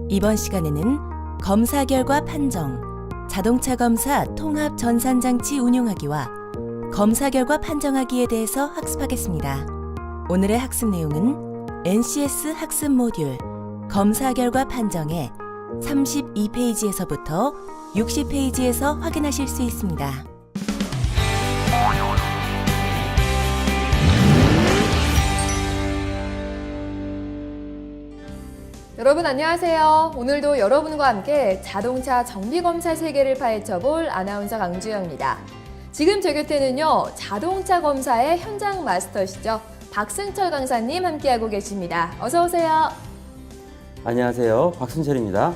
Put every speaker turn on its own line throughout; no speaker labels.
이번 시간에는 검사 결과 판정, 자동차 검사 통합 전산장치 운용하기와 검사 결과 판정하기에 대해서 학습하겠습니다. 오늘의 학습 내용은 NCS 학습 모듈 검사 결과 판정의 32페이지에서부터 60페이지에서 확인하실 수 있습니다.
여러분 안녕하세요. 오늘도 여러분과 함께 자동차 정비검사 세계를 파헤쳐볼 아나운서 강주영입니다. 지금 제 곁에는요, 자동차 검사의 현장 마스터시죠. 박승철 강사님 함께하고 계십니다. 어서 오세요.
안녕하세요. 박승철입니다.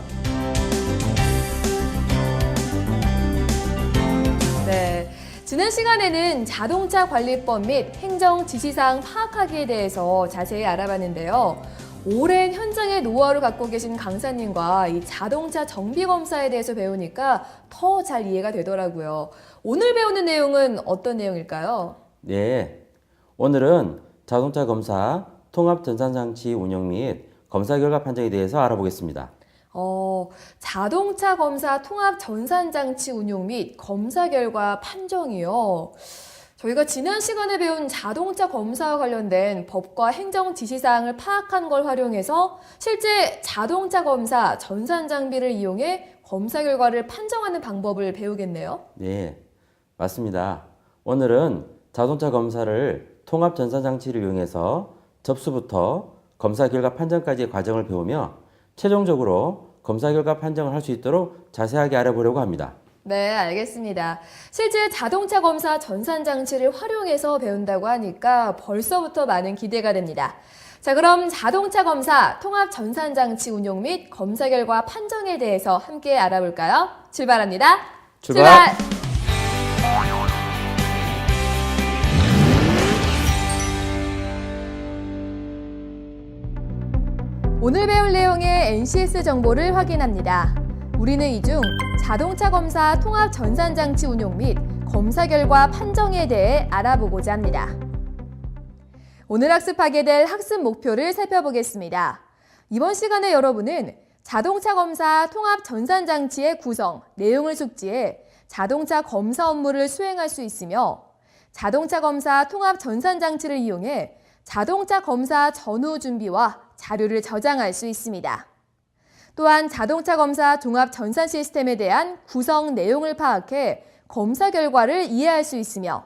네, 지난 시간에는 자동차 관리법 및 행정 지시사항 파악하기에 대해서 자세히 알아봤는데요. 오랜 현장의 노하우를 갖고 계신 강사님과 이 자동차 정비 검사에 대해서 배우니까 더 잘 이해가 되더라고요. 오늘 배우는 내용은 어떤 내용일까요?
네, 오늘은 자동차 검사 통합 전산장치 운영 및 검사 결과 판정에 대해서 알아보겠습니다.
자동차 검사 통합 전산장치 운용 및 검사 결과 판정이요. 저희가 지난 시간에 배운 자동차 검사와 관련된 법과 행정 지시사항을 파악한 걸 활용해서 실제 자동차 검사 전산 장비를 이용해 검사 결과를 판정하는 방법을 배우겠네요.
네, 맞습니다. 오늘은 자동차 검사를 통합 전산장치를 이용해서 접수부터 검사 결과 판정까지의 과정을 배우며 최종적으로 검사 결과 판정을 할 수 있도록 자세하게 알아보려고 합니다.
네, 알겠습니다. 실제 자동차 검사 전산 장치를 활용해서 배운다고 하니까 벌써부터 많은 기대가 됩니다. 자, 그럼 자동차 검사 통합 전산 장치 운용 및 검사 결과 판정에 대해서 함께 알아볼까요? 출발합니다.
출발!
오늘 배울 내용의 NCS 정보를 확인합니다. 우리는 이 중 자동차 검사 통합 전산장치 운용 및 검사 결과 판정에 대해 알아보고자 합니다. 오늘 학습하게 될 학습 목표를 살펴보겠습니다. 이번 시간에 여러분은 자동차 검사 통합 전산장치의 구성, 내용을 숙지해 자동차 검사 업무를 수행할 수 있으며 자동차 검사 통합 전산장치를 이용해 자동차 검사 전후 준비와 자료를 저장할 수 있습니다. 또한 자동차 검사 종합 전산 시스템에 대한 구성 내용을 파악해 검사 결과를 이해할 수 있으며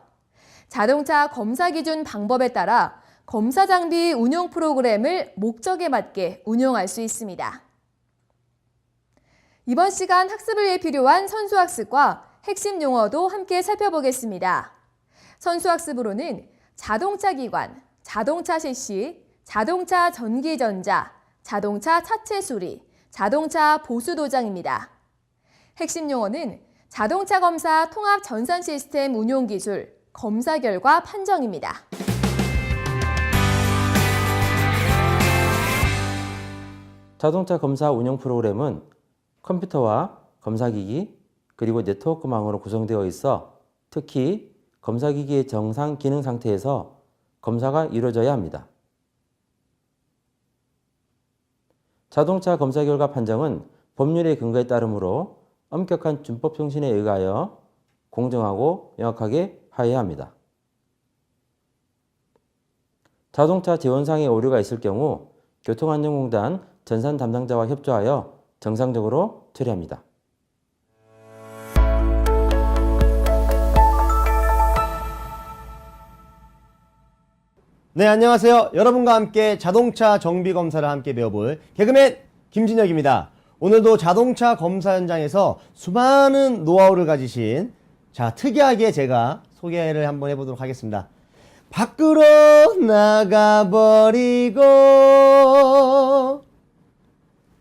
자동차 검사 기준 방법에 따라 검사 장비 운용 프로그램을 목적에 맞게 운용할 수 있습니다. 이번 시간 학습을 위해 필요한 선수학습과 핵심 용어도 함께 살펴보겠습니다. 선수학습으로는 자동차 기관, 자동차 실시, 자동차 전기전자, 자동차 차체 수리, 자동차 보수 도장입니다. 핵심 용어는 자동차 검사 통합 전산 시스템 운용 기술, 검사 결과 판정입니다.
자동차 검사 운영 프로그램은 컴퓨터와 검사기기 그리고 네트워크망으로 구성되어 있어 특히 검사기기의 정상 기능 상태에서 검사가 이루어져야 합니다. 자동차 검사 결과 판정은 법률의 근거에 따르므로 엄격한 준법 정신에 의하여 공정하고 명확하게 하여야 합니다. 자동차 지원상의 오류가 있을 경우 교통안전공단 전산 담당자와 협조하여 정상적으로 처리합니다.
네, 안녕하세요. 여러분과 함께 자동차 정비 검사를 함께 배워볼 개그맨 김진혁입니다. 오늘도 자동차 검사 현장에서 수많은 노하우를 가지신 특이하게 제가 소개를 한번 해보도록 하겠습니다. 밖으로 나가버리고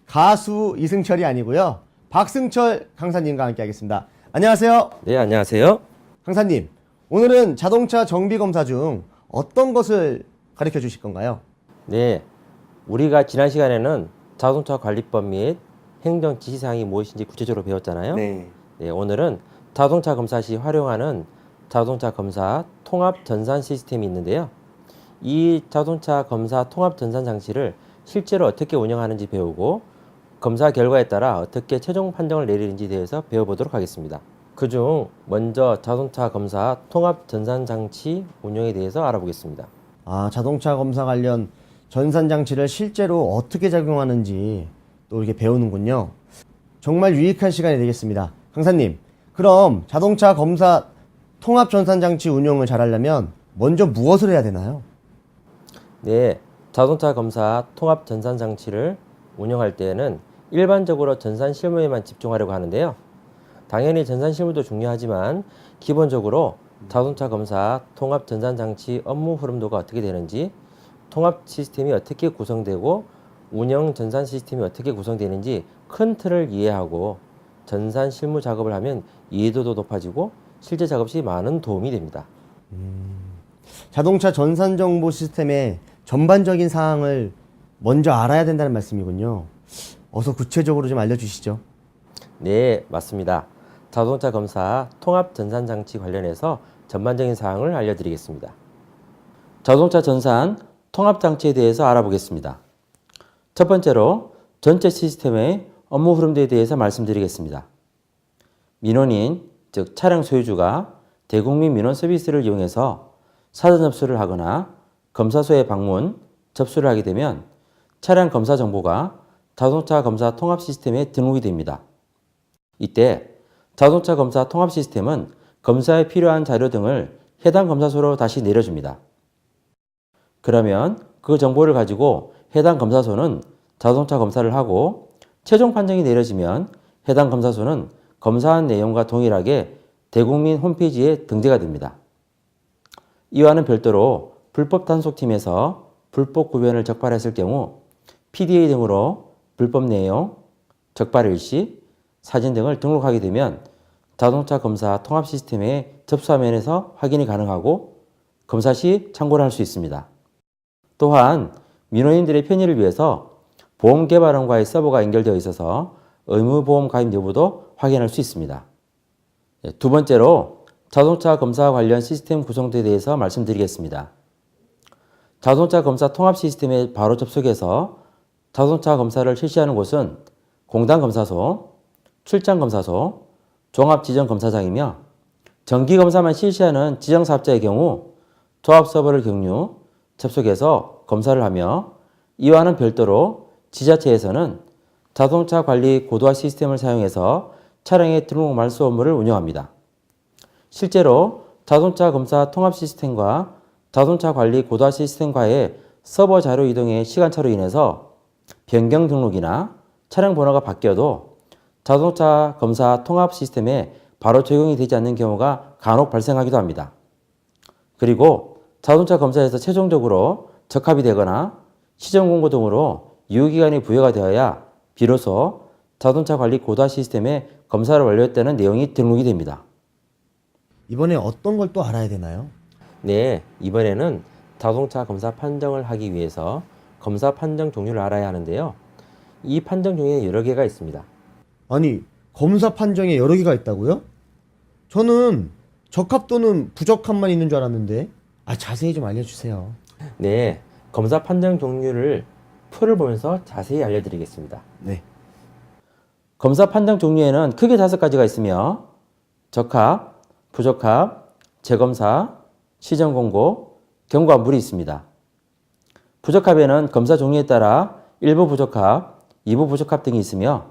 가수 이승철이 아니고요. 박승철 강사님과 함께 하겠습니다. 안녕하세요.
네, 안녕하세요.
강사님, 오늘은 자동차 정비 검사 중 어떤 것을 가르쳐 주실 건가요?
네, 우리가 지난 시간에는 자동차 관리법 및 행정 지시사항이 무엇인지 구체적으로 배웠잖아요.
네.
네, 오늘은 자동차 검사 시 활용하는 자동차 검사 통합 전산 시스템이 있는데요. 이 자동차 검사 통합 전산 장치를 실제로 어떻게 운영하는지 배우고 검사 결과에 따라 어떻게 최종 판정을 내리는지에 대해서 배워보도록 하겠습니다. 그중 먼저 자동차 검사 통합 전산 장치 운영에 대해서 알아보겠습니다.
자동차 검사 관련 전산 장치를 실제로 어떻게 작용하는지 또 이렇게 배우는군요. 정말 유익한 시간이 되겠습니다. 강사님, 그럼 자동차 검사 통합 전산 장치 운영을 잘하려면 먼저 무엇을 해야 되나요?
네, 자동차 검사 통합 전산 장치를 운영할 때에는 일반적으로 전산 실무에만 집중하려고 하는데요. 당연히 전산 실무도 중요하지만 기본적으로 자동차 검사 통합 전산 장치 업무 흐름도가 어떻게 되는지, 통합 시스템이 어떻게 구성되고 운영 전산 시스템이 어떻게 구성되는지 큰 틀을 이해하고 전산 실무 작업을 하면 이해도도 높아지고 실제 작업 시 많은 도움이 됩니다.
자동차 전산 정보 시스템의 전반적인 사항을 먼저 알아야 된다는 말씀이군요. 어서 구체적으로 좀 알려주시죠.
네, 맞습니다. 자동차 검사 통합 전산 장치 관련해서 전반적인 사항을 알려드리겠습니다. 자동차 전산 통합 장치에 대해서 알아보겠습니다. 첫 번째로 전체 시스템의 업무 흐름도에 대해서 말씀드리겠습니다. 민원인, 즉 차량 소유주가 대국민 민원 서비스를 이용해서 사전 접수를 하거나 검사소에 방문, 접수를 하게 되면 차량 검사 정보가 자동차 검사 통합 시스템에 등록이 됩니다. 이때 자동차 검사 통합 시스템은 검사에 필요한 자료 등을 해당 검사소로 다시 내려줍니다. 그러면 그 정보를 가지고 해당 검사소는 자동차 검사를 하고 최종 판정이 내려지면 해당 검사소는 검사한 내용과 동일하게 대국민 홈페이지에 등재가 됩니다. 이와는 별도로 불법 단속팀에서 불법 구변을 적발했을 경우 PDA 등으로 불법 내용, 적발 일시, 사진 등을 등록하게 되면 자동차 검사 통합 시스템의 접수 화면에서 확인이 가능하고 검사 시 참고를 할 수 있습니다. 또한 민원인들의 편의를 위해서 보험개발원과의 서버가 연결되어 있어서 의무보험 가입 여부도 확인할 수 있습니다. 두 번째로 자동차 검사 관련 시스템 구성도에 대해서 말씀드리겠습니다. 자동차 검사 통합 시스템에 바로 접속해서 자동차 검사를 실시하는 곳은 공단검사소, 출장검사소, 종합지정검사장이며 정기검사만 실시하는 지정사업자의 경우 조합서버를 경유, 접속해서 검사를 하며 이와는 별도로 지자체에서는 자동차 관리 고도화 시스템을 사용해서 차량의 등록 말소 업무를 운영합니다. 실제로 자동차 검사 통합 시스템과 자동차 관리 고도화 시스템과의 서버 자료 이동의 시간차로 인해서 변경 등록이나 차량 번호가 바뀌어도 자동차 검사 통합 시스템에 바로 적용이 되지 않는 경우가 간혹 발생하기도 합니다. 그리고 자동차 검사에서 최종적으로 적합이 되거나 시정 공고 등으로 유효기간이 부여가 되어야 비로소 자동차 관리 고도화 시스템에 검사를 완료했다는 내용이 등록이 됩니다.
이번에 어떤 걸 또 알아야 되나요?
네, 이번에는 자동차 검사 판정을 하기 위해서 검사 판정 종류를 알아야 하는데요. 이 판정 종류에 여러 개가 있습니다.
아니, 검사 판정에 여러 개가 있다고요? 저는 적합 또는 부적합만 있는 줄 알았는데 자세히 좀 알려주세요.
네, 검사 판정 종류를 표를 보면서 자세히 알려드리겠습니다.
네.
검사 판정 종류에는 크게 5가지가 있으며 적합, 부적합, 재검사, 시정공고, 경고안불이 있습니다. 부적합에는 검사 종류에 따라 일부 부적합, 이부 부적합 등이 있으며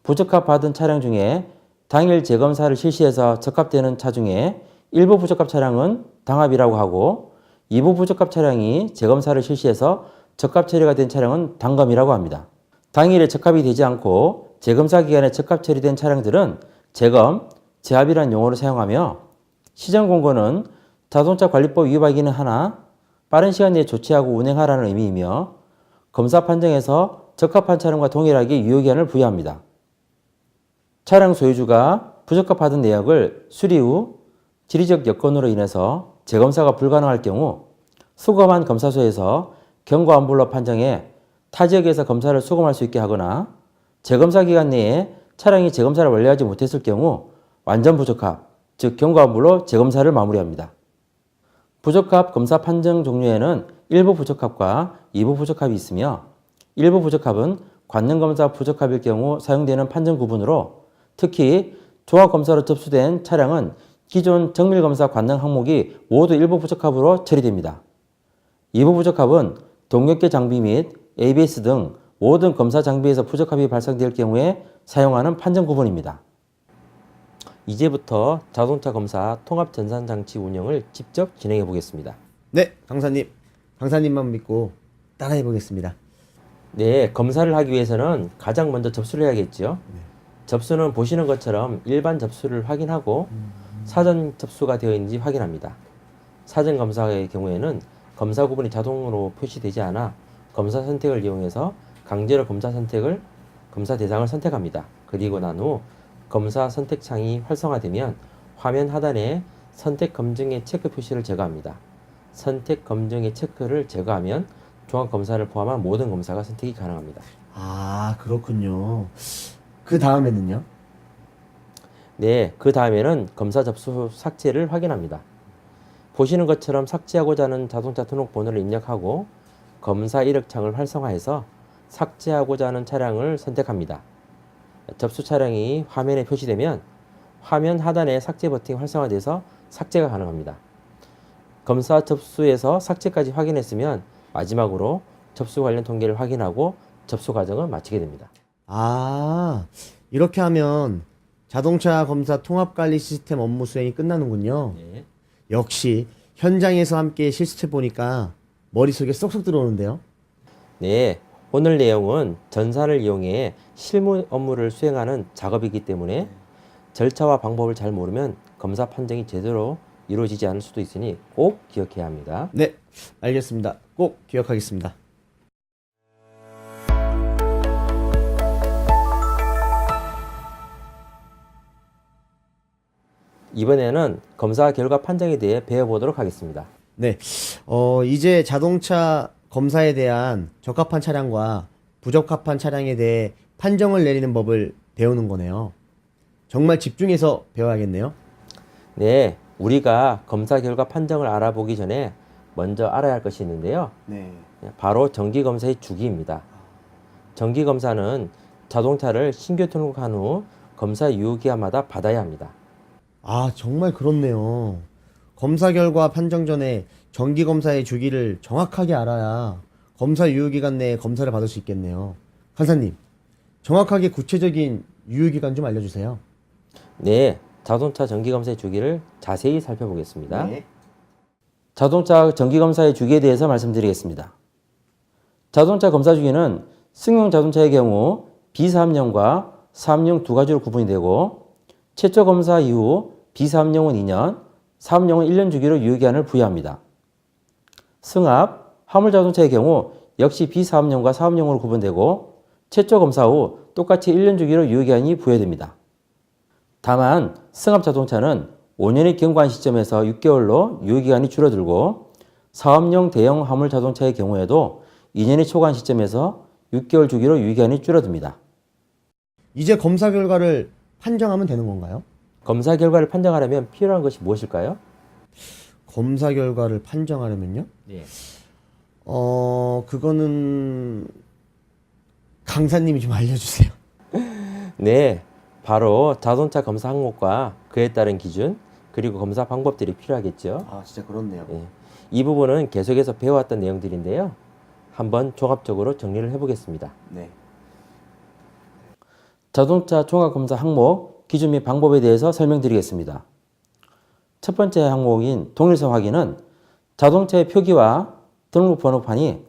부적합 받은 차량 중에 당일 재검사를 실시해서 적합되는 차 중에 일부 부적합 차량은 당합이라고 하고 이부 부적합 차량이 재검사를 실시해서 적합 처리가 된 차량은 당검이라고 합니다. 당일에 적합이 되지 않고 재검사 기간에 적합 처리된 차량들은 재검, 재합이라는 용어를 사용하며 시정공고는 자동차 관리법 위반이기는 하나 빠른 시간 내에 조치하고 운행하라는 의미이며 검사 판정에서 적합한 차량과 동일하게 유효기한을 부여합니다. 차량 소유주가 부적합받은 내역을 수리 후 지리적 여건으로 인해서 재검사가 불가능할 경우 수검한 검사소에서 경고안불로 판정해 타 지역에서 검사를 수검할 수 있게 하거나 재검사 기간 내에 차량이 재검사를 완료하지 못했을 경우 완전 부적합, 즉 경고안불로 재검사를 마무리합니다. 부적합 검사 판정 종류에는 일부 부적합과 이부 부적합이 있으며 일부 부적합은 관능검사 부적합일 경우 사용되는 판정 구분으로 특히 종합검사로 접수된 차량은 기존 정밀검사 관능 항목이 모두 일부 부적합으로 처리됩니다. 일부 부적합은 동력계 장비 및 ABS 등 모든 검사 장비에서 부적합이 발생될 경우에 사용하는 판정 구분입니다. 이제부터 자동차 검사 통합 전산 장치 운영을 직접 진행해 보겠습니다.
네, 강사님. 강사님만 믿고 따라해 보겠습니다.
네, 검사를 하기 위해서는 가장 먼저 접수를 해야겠죠. 접수는 보시는 것처럼 일반 접수를 확인하고 사전 접수가 되어 있는지 확인합니다. 사전 검사의 경우에는 검사 구분이 자동으로 표시되지 않아 검사 선택을 이용해서 강제로 검사 대상을 선택합니다. 그리고 난 후 검사 선택창이 활성화되면 화면 하단에 선택 검증의 체크 표시를 제거합니다. 선택 검증의 체크를 제거하면 종합 검사를 포함한 모든 검사가 선택이 가능합니다.
아, 그렇군요. 그 다음에는요?
네, 그 다음에는 검사 접수 후 삭제를 확인합니다. 보시는 것처럼 삭제하고자 하는 자동차 등록번호를 입력하고 검사 이력창을 활성화해서 삭제하고자 하는 차량을 선택합니다. 접수 차량이 화면에 표시되면 화면 하단에 삭제 버튼이 활성화돼서 삭제가 가능합니다. 검사 접수에서 삭제까지 확인했으면 마지막으로 접수 관련 통계를 확인하고 접수 과정을 마치게 됩니다.
아, 이렇게 하면 자동차 검사 통합관리 시스템 업무 수행이 끝나는군요.
네.
역시 현장에서 함께 실습해 보니까 머릿속에 쏙쏙 들어오는데요.
네, 오늘 내용은 전산을 이용해 실무 업무를 수행하는 작업이기 때문에 절차와 방법을 잘 모르면 검사 판정이 제대로 이루어지지 않을 수도 있으니 꼭 기억해야 합니다.
네, 알겠습니다. 꼭 기억하겠습니다.
이번에는 검사 결과 판정에 대해 배워보도록 하겠습니다.
네, 이제 자동차 검사에 대한 적합한 차량과 부적합한 차량에 대해 판정을 내리는 법을 배우는 거네요. 정말 집중해서 배워야겠네요.
네, 우리가 검사 결과 판정을 알아보기 전에 먼저 알아야 할 것이 있는데요.
네.
바로 정기검사의 주기입니다. 정기검사는 자동차를 신규 등록한 후 검사 유효기간마다 받아야 합니다.
아, 정말 그렇네요. 검사 결과 판정 전에 정기 검사의 주기를 정확하게 알아야 검사 유효기간 내에 검사를 받을 수 있겠네요. 판사님, 정확하게 구체적인 유효기간 좀 알려주세요.
네, 자동차 정기검사의 주기를 자세히 살펴보겠습니다.
네.
자동차 정기검사의 주기에 대해서 말씀드리겠습니다. 자동차 검사 주기는 승용 자동차의 경우 비사업용과 사업용 두 가지로 구분이 되고 최초 검사 이후 비사업용은 2년, 사업용은 1년 주기로 유효기간을 부여합니다. 승합, 화물자동차의 경우 역시 비사업용과 사업용으로 구분되고 최초 검사 후 똑같이 1년 주기로 유효기간이 부여됩니다. 다만 승합자동차는 5년이 경과한 시점에서 6개월로 유효기간이 줄어들고 사업용 대형 화물자동차의 경우에도 2년이 초과한 시점에서 6개월 주기로 유효기간이 줄어듭니다.
이제 검사 결과를 판정하면 되는 건가요?
검사 결과를 판정하려면 필요한 것이 무엇일까요?
검사 결과를 판정하려면요?
네.
그거는 강사님이 좀 알려주세요.
네, 바로 자동차 검사 항목과 그에 따른 기준 그리고 검사 방법들이 필요하겠죠.
아, 진짜 그렇네요.
네, 이 부분은 계속해서 배워왔던 내용들인데요. 한번 종합적으로 정리를 해보겠습니다.
네.
자동차 종합검사 항목, 기준 및 방법에 대해서 설명드리겠습니다. 첫 번째 항목인 동일성 확인은 자동차의 표기와 등록번호판이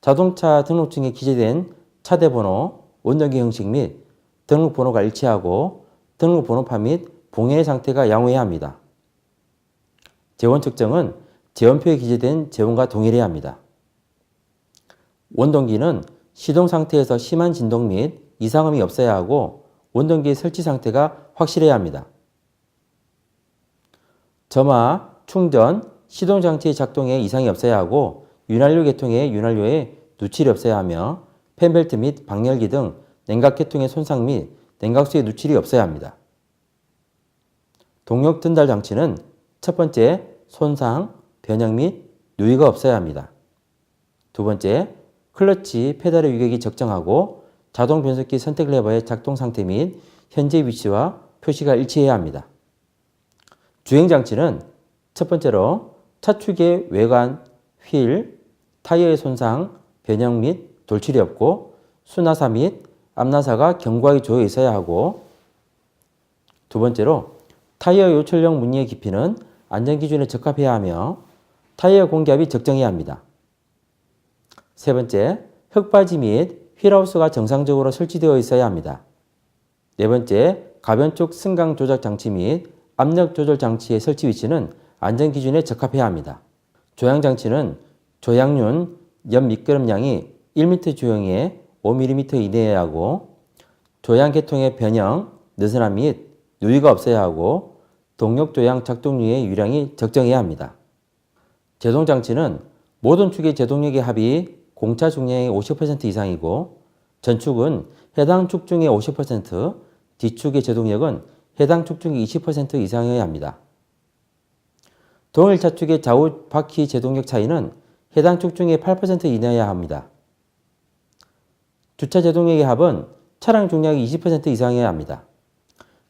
자동차 등록증에 기재된 차대번호, 원동기 형식 및 등록번호가 일치하고 등록번호판 및 봉인의 상태가 양호해야 합니다. 재원 측정은 재원표에 기재된 재원과 동일해야 합니다. 원동기는 시동 상태에서 심한 진동 및 이상음이 없어야 하고 원동기 설치 상태가 확실해야 합니다. 점화, 충전, 시동장치의 작동에 이상이 없어야 하고 윤활유 계통의 윤활유에 누출이 없어야 하며 펜벨트 및 방열기 등 냉각 계통의 손상 및 냉각수의 누출이 없어야 합니다. 동력 전달 장치는 첫 번째, 손상, 변형 및 누유가 없어야 합니다. 두 번째, 클러치, 페달의 유격이 적정하고 자동 변속기 선택 레버의 작동 상태 및 현재 위치와 표시가 일치해야 합니다. 주행장치는 첫 번째로 차축의 외관, 휠, 타이어의 손상, 변형 및 돌출이 없고 수나사 및 앞나사가 견고하게 조여 있어야 하고, 두 번째로 타이어 요철형 무늬의 깊이는 안전기준에 적합해야 하며 타이어 공기압이 적정해야 합니다. 세 번째, 흙바지 및 휠하우스가 정상적으로 설치되어 있어야 합니다. 네 번째, 가변축 승강 조작 장치 및 압력 조절 장치의 설치 위치는 안전기준에 적합해야 합니다. 조향장치는 조향륜 옆 미끄럼량이 1m 조형에 5mm 이내여야 하고, 조향계통의 변형, 느슨함 및 누이가 없어야 하고, 동력 조향 작동류의 유량이 적정해야 합니다. 제동장치는 모든 축의 제동력의 합이 공차 중량의 50% 이상이고, 전축은 해당 축 중의 50%, 뒤축의 제동력은 해당 축 중의 20% 이상이어야 합니다. 동일 차축의 좌우 바퀴 제동력 차이는 해당 축 중의 8% 이내여야 합니다. 주차 제동력의 합은 차량 중량의 20% 이상이어야 합니다.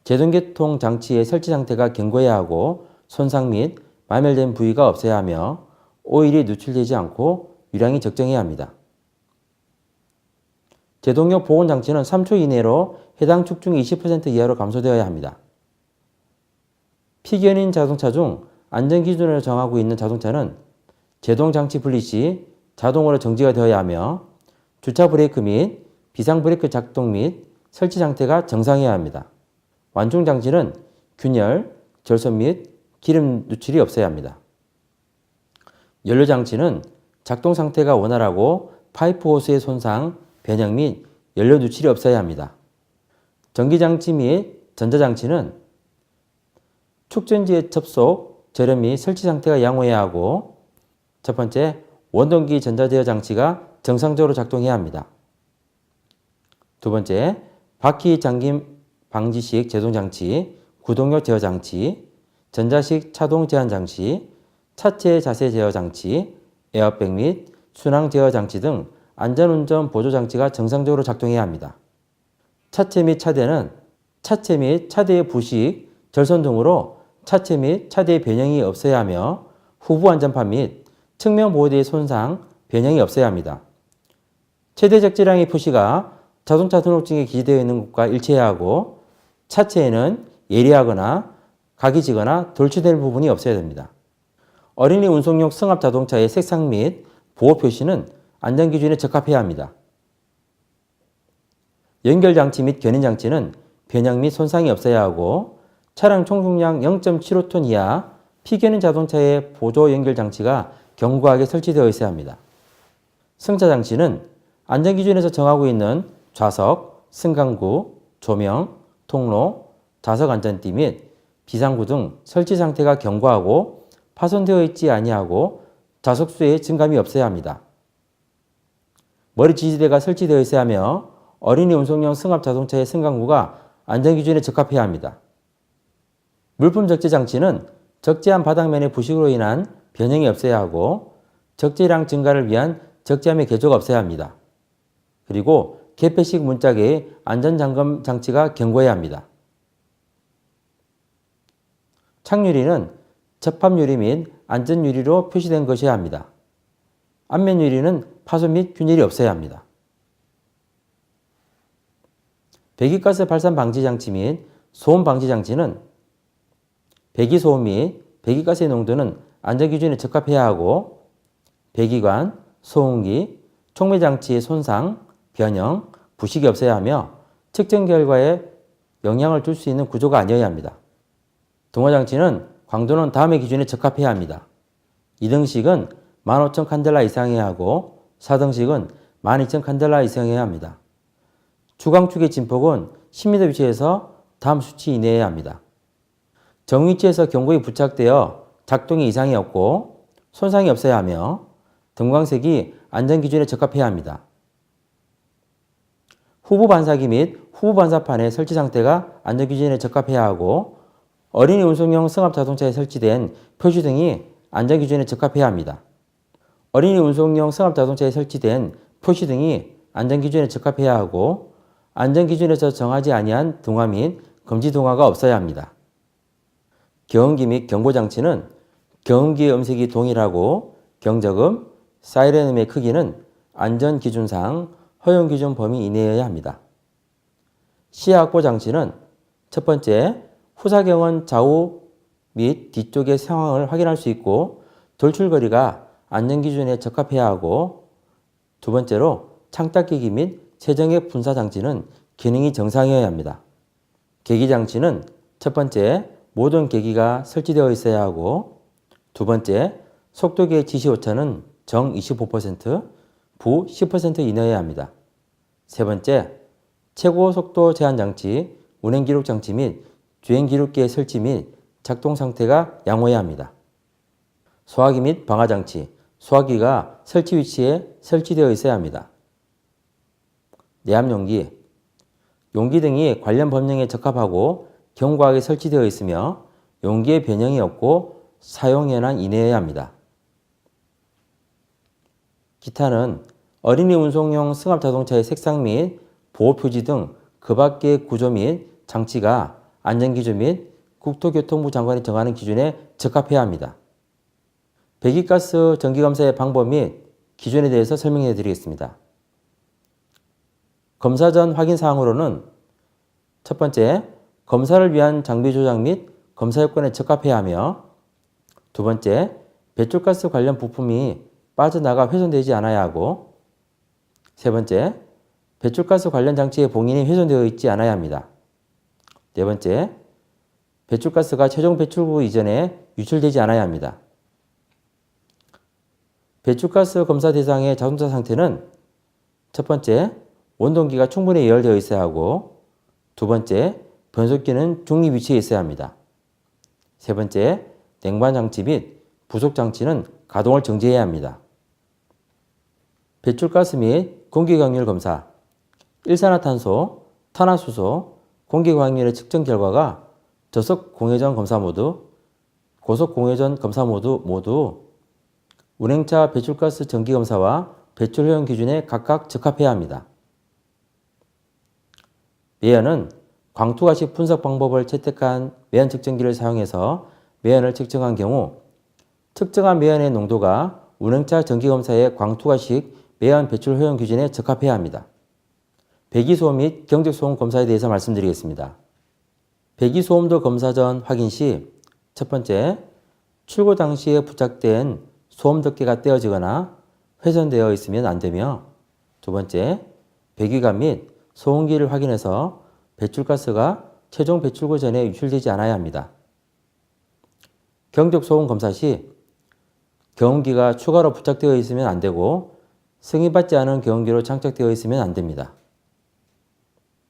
제동계통 장치의 설치 상태가 견고해야 하고 손상 및 마멸된 부위가 없어야 하며 오일이 누출되지 않고 유량이 적정해야 합니다. 제동력 보온 장치는 3초 이내로 해당 축 중 20% 이하로 감소되어야 합니다. 피견인 자동차 중 안전기준을 정하고 있는 자동차는 제동장치 분리 시 자동으로 정지가 되어야 하며 주차 브레이크 및 비상 브레이크 작동 및 설치 상태가 정상이어야 합니다. 완충장치는 균열, 절손 및 기름 누출이 없어야 합니다. 연료장치는 작동 상태가 원활하고 파이프 호스의 손상, 변형 및 연료 누출이 없어야 합니다. 전기장치 및 전자장치는 축전지의 접속, 절연 및 설치 상태가 양호해야 하고, 첫 번째, 원동기 전자제어 장치가 정상적으로 작동해야 합니다. 두 번째, 바퀴 잠김 방지식 제동장치, 구동력 제어 장치, 전자식 차동 제한 장치, 차체 자세 제어 장치, 에어백 및 순항 제어 장치 등 안전운전 보조 장치가 정상적으로 작동해야 합니다. 차체 및 차대는 차체 및 차대의 부식, 절손 등으로 차체 및 차대의 변형이 없어야 하며 후부 안전판 및 측면 보호대의 손상, 변형이 없어야 합니다. 최대 적재량의 표시가 자동차 등록증에 기재되어 있는 것과 일치해야 하고, 차체에는 예리하거나 각이 지거나 돌출될 부분이 없어야 됩니다. 어린이 운송용 승합 자동차의 색상 및 보호 표시는 안전기준에 적합해야 합니다. 연결장치 및 견인장치는 변형 및 손상이 없어야 하고, 차량 총중량 0.75톤 이하 피견인 자동차의 보조 연결장치가 견고하게 설치되어 있어야 합니다. 승차장치는 안전기준에서 정하고 있는 좌석, 승강구, 조명, 통로, 좌석 안전띠 및 비상구 등 설치 상태가 견고하고 파손되어 있지 아니하고 좌석수에 증감이 없어야 합니다. 머리 지지대가 설치되어 있어야 하며 어린이 운송용 승합 자동차의 승강구가 안전기준에 적합해야 합니다. 물품 적재 장치는 적재한 바닥면의 부식으로 인한 변형이 없어야 하고 적재량 증가를 위한 적재함의 개조가 없어야 합니다. 그리고 개폐식 문짝의 안전잠금 장치가 견고해야 합니다. 창유리는 접합유리 및 안전유리로 표시된 것이어야 합니다. 앞면유리는 파손 및 균일이 없어야 합니다. 배기가스 발산 방지 장치 및 소음 방지 장치는 배기소음 및 배기가스의 농도는 안전기준에 적합해야 하고, 배기관, 소음기, 촉매장치의 손상, 변형, 부식이 없어야 하며 측정 결과에 영향을 줄 수 있는 구조가 아니어야 합니다. 동화장치는 광도는 다음의 기준에 적합해야 합니다. 2등식은 15,000 칸델라 이상해야 하고 4등식은 12,000 칸델라 이상해야 합니다. 주광축의 진폭은 10m 위치에서 다음 수치 이내여야 합니다. 정위치에서 견고히 부착되어 작동에 이상이 없고 손상이 없어야 하며 등광색이 안전기준에 적합해야 합니다. 후부 반사기 및 후부 반사판의 설치 상태가 안전기준에 적합해야 하고 어린이 운송용 승합 자동차에 설치된 표시등이 안전기준에 적합해야 합니다. 어린이 운송용 승합 자동차에 설치된 표시등이 안전기준에 적합해야 하고 안전기준에서 정하지 아니한 동화 및 금지 동화가 없어야 합니다. 경음기 및 경보장치는 경음기의 음색이 동일하고 경적음, 사이렌음의 크기는 안전기준상 허용기준 범위 이내여야 합니다. 시야확보 장치는 첫 번째, 후사경은 좌우 및 뒤쪽의 상황을 확인할 수 있고 돌출거리가 안전기준에 적합해야 하고, 두 번째로 창닦이기 및 세정액 분사 장치는 기능이 정상이어야 합니다. 계기 장치는 첫 번째, 모든 계기가 설치되어 있어야 하고, 두 번째, 속도계 지시 오차는 정 25%, 부 10% 이내여야 합니다. 세 번째, 최고 속도 제한 장치, 운행 기록 장치 및 주행 기록기의 설치 및 작동 상태가 양호해야 합니다. 소화기 및 방화 장치, 소화기가 설치 위치에 설치되어 있어야 합니다. 내압 용기, 용기 등이 관련 법령에 적합하고 견고하게 설치되어 있으며 용기의 변형이 없고 사용 연한 이내여야 합니다. 기타는 어린이 운송용 승합자동차의 색상 및 보호표지 등 그 밖의 구조 및 장치가 안전기준 및 국토교통부 장관이 정하는 기준에 적합해야 합니다. 배기가스 정기검사의 방법 및 기준에 대해서 설명해 드리겠습니다. 검사 전 확인 사항으로는 첫 번째, 검사를 위한 장비 조작 및 검사 요건에 적합해야 하며, 두 번째, 배출가스 관련 부품이 빠져나가 훼손되지 않아야 하고, 세 번째, 배출가스 관련 장치의 봉인이 훼손되어 있지 않아야 합니다. 네 번째, 배출가스가 최종 배출구 이전에 유출되지 않아야 합니다. 배출가스 검사 대상의 자동차 상태는 첫 번째, 원동기가 충분히 예열되어 있어야 하고, 두 번째, 변속기는 중립 위치에 있어야 합니다. 세 번째, 냉방 장치 및 부속 장치는 가동을 정지해야 합니다. 배출가스 및 공기광률 검사, 일산화탄소, 탄화수소, 공기광률의 측정 결과가 저속 공회전 검사 모드, 고속 공회전 검사 모두 운행차 배출가스 정기 검사와 배출 허용 기준에 각각 적합해야 합니다. 매연은 광투가식 분석 방법을 채택한 매연 측정기를 사용해서 매연을 측정한 경우 측정한 매연의 농도가 운행차 정기검사의 광투가식 매연 배출 허용 기준에 적합해야 합니다. 배기소음 및 경적소음 검사에 대해서 말씀드리겠습니다. 배기소음도 검사 전 확인 시 첫 번째, 출고 당시에 부착된 소음 덮개가 떼어지거나 훼손되어 있으면 안 되며, 두 번째, 배기관 및 소음기를 확인해서 배출가스가 최종 배출구 전에 유출되지 않아야 합니다. 경적소음 검사 시 경운기가 추가로 부착되어 있으면 안 되고 승인받지 않은 경운기로 장착되어 있으면 안 됩니다.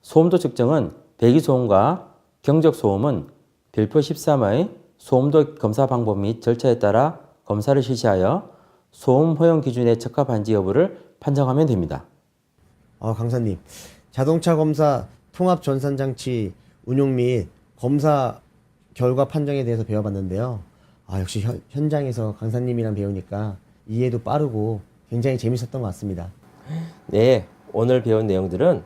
소음도 측정은 배기소음과 경적소음은 별표 13의 소음도 검사 방법 및 절차에 따라 검사를 실시하여 소음 허용 기준에 적합한지 여부를 판정하면 됩니다.
강사님, 자동차 검사 통합 전산장치 운용 및 검사 결과 판정에 대해서 배워봤는데요. 역시 현장에서 강사님이랑 배우니까 이해도 빠르고 굉장히 재밌었던 것 같습니다.
네, 오늘 배운 내용들은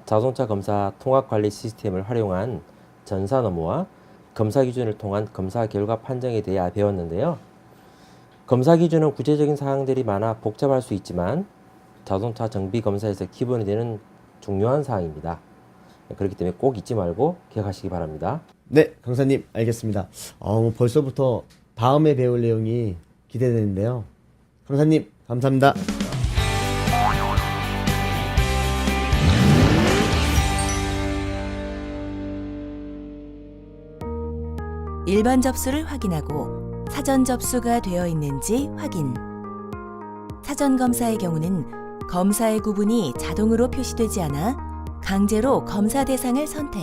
자동차 검사 통합 관리 시스템을 활용한 전산 업무와 검사 기준을 통한 검사 결과 판정에 대해 배웠는데요. 검사 기준은 구체적인 사항들이 많아 복잡할 수 있지만 자동차 정비 검사에서 기본이 되는 중요한 사항입니다. 그렇기 때문에 꼭 잊지 말고 기억하시기 바랍니다.
네, 강사님 알겠습니다. 벌써부터 다음에 배울 내용이 기대되는데요. 강사님 감사합니다.
일반 접수를 확인하고 사전 접수가 되어 있는지 확인. 사전 검사의 경우는 검사의 구분이 자동으로 표시되지 않아 강제로 검사 대상을 선택.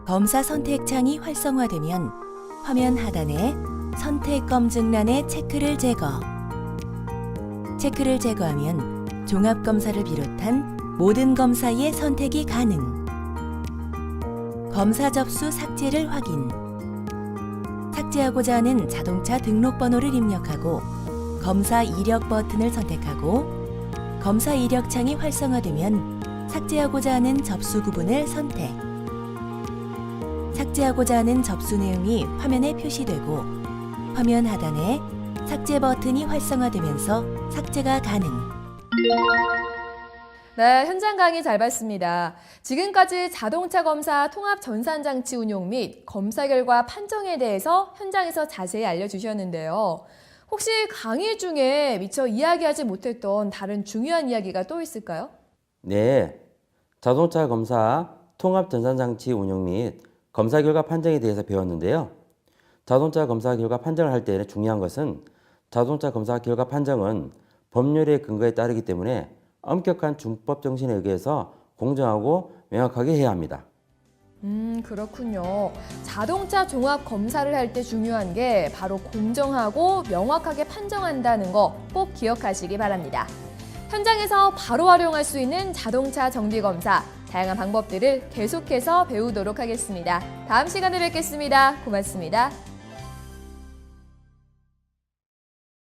검사 선택 창이 활성화되면 화면 하단에 선택 검증란의 체크를 제거. 체크를 제거하면 종합 검사를 비롯한 모든 검사의 선택이 가능. 검사 접수 삭제를 확인. 삭제하고자 하는 자동차 등록번호를 입력하고 검사 이력 버튼을 선택하고 검사 이력창이 활성화되면 삭제하고자 하는 접수 구분을 선택. 삭제하고자 하는 접수 내용이 화면에 표시되고 화면 하단에 삭제 버튼이 활성화되면서 삭제가 가능.
네, 현장 강의 잘 봤습니다. 지금까지 자동차 검사 통합 전산장치 운용 및 검사 결과 판정에 대해서 현장에서 자세히 알려주셨는데요. 혹시 강의 중에 미처 이야기하지 못했던 다른 중요한 이야기가 또 있을까요?
네, 자동차 검사 통합 전산장치 운용 및 검사 결과 판정에 대해서 배웠는데요. 자동차 검사 결과 판정을 할 때 중요한 것은 자동차 검사 결과 판정은 법률의 근거에 따르기 때문에 엄격한 준법 정신에 의해서 공정하고 명확하게 해야 합니다.
그렇군요. 자동차 종합 검사를 할 때 중요한 게 바로 공정하고 명확하게 판정한다는 거 꼭 기억하시기 바랍니다. 현장에서 바로 활용할 수 있는 자동차 정비 검사, 다양한 방법들을 계속해서 배우도록 하겠습니다. 다음 시간에 뵙겠습니다. 고맙습니다.